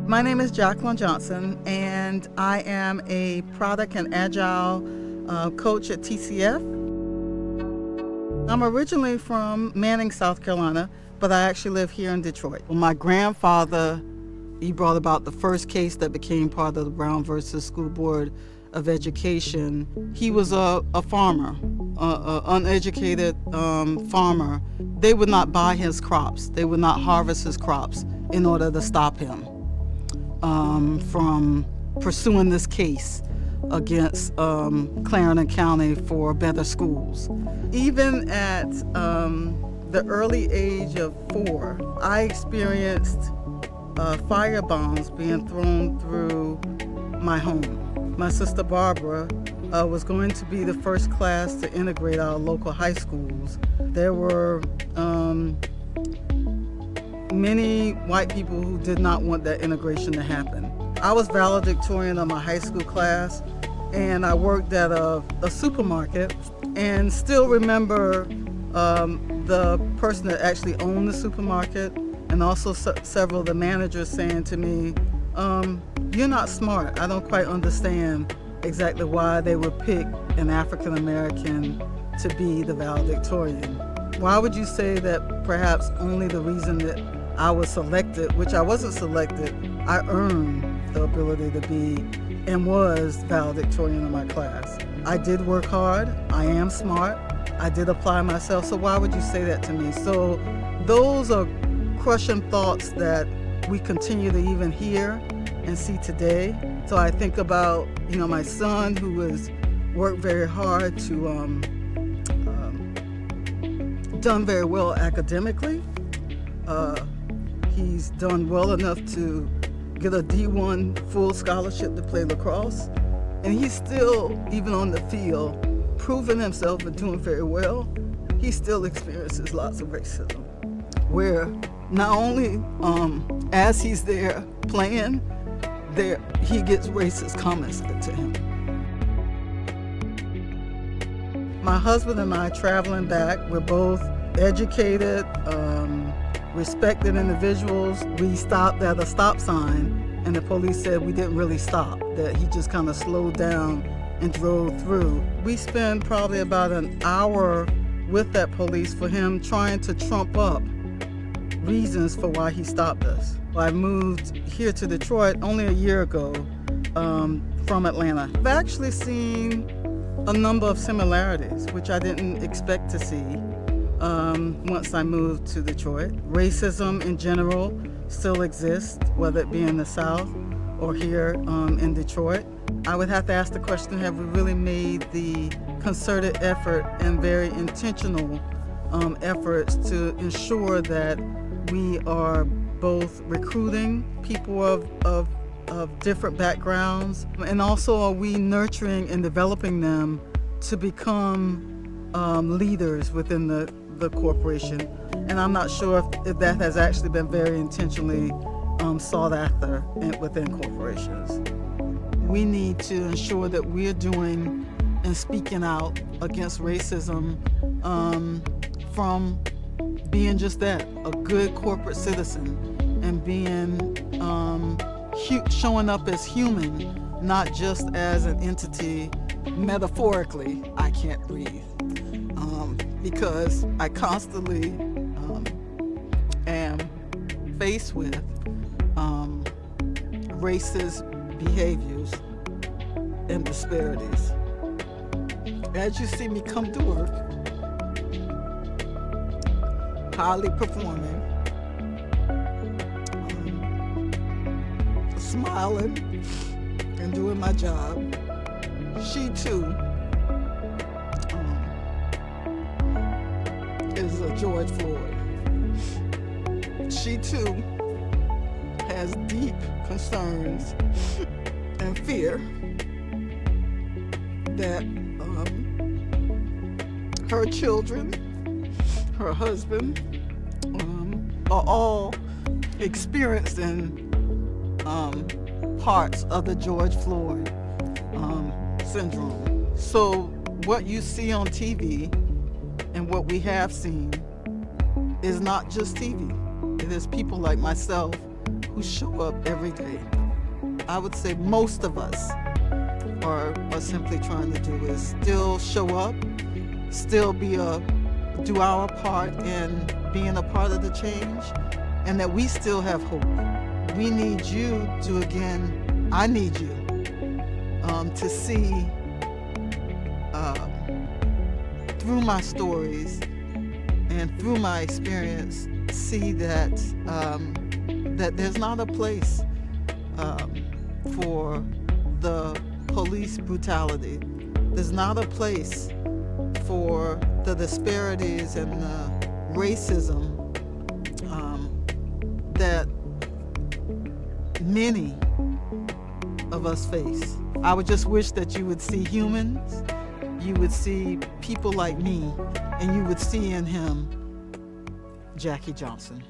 My name is Jacqueline Johnson, and I am a product and agile coach at TCF. I'm originally from Manning, South Carolina, but I actually live here in Detroit. My grandfather, he brought about the first case that became part of the Brown versus School Board of Education. He was a farmer, an uneducated farmer. They would not buy his crops. They would not harvest his crops in order to stop him from pursuing this case against Clarendon County for better schools. Even at the early age of 4, I experienced fire bombs being thrown through my home. My sister Barbara was going to be the first class to integrate our local high schools. There were many white people who did not want that integration to happen. I was valedictorian of my high school class, and I worked at a supermarket, and still remember the person that actually owned the supermarket, and also several of the managers saying to me, "You're not smart. I don't quite understand exactly why they would pick an African American to be the valedictorian. Why would you say that perhaps only the reason that I was selected, which I wasn't selected, I earned the ability to be and was valedictorian of my class. I did work hard, I am smart, I did apply myself, so why would you say that to me?" So those are crushing thoughts that we continue to even hear and see today. So I think about, my son who has worked very hard to done very well academically. He's done well enough to get a D1 full scholarship to play lacrosse. And he's still, even on the field, proving himself and doing very well. He still experiences lots of racism, where not only as he's there playing, he gets racist comments said to him. My husband and I traveling back, we're both educated, respected individuals. We stopped at a stop sign, and the police said we didn't really stop, that he just kind of slowed down and drove through. We spent probably about an hour with that police for him trying to trump up reasons for why he stopped us. I moved here to Detroit only a year ago from Atlanta. I've actually seen a number of similarities, which I didn't expect to see once I moved to Detroit. Racism in general still exists, whether it be in the South or here in Detroit. I would have to ask the question, have we really made the concerted effort and very intentional efforts to ensure that we are both recruiting people of different backgrounds, and also are we nurturing and developing them to become leaders within the corporation? And I'm not sure if that has actually been very intentionally sought after within corporations. We need to ensure that we're doing and speaking out against racism from being just that, a good corporate citizen, and being showing up as human, not just as an entity. Metaphorically, I can't breathe because I constantly am faced with racist behaviors and disparities. As you see me come to work, highly performing, smiling and doing my job, she too is a George Floyd. She too has deep concerns and fear that her children, her husband, are all experiencing parts of the George Floyd syndrome. So what you see on TV and what we have seen is not just TV. It is people like myself who show up every day. I would say most of us are simply trying to do is still show up, still do our part in being a part of the change, and that we still have hope. We need you to, again, I need you to see through my stories and through my experience, see that that there's not a place for the police brutality. There's not a place for the disparities and the racism that many of us face. I would just wish that you would see humans, you would see people like me, and you would see in him Jackie Johnson.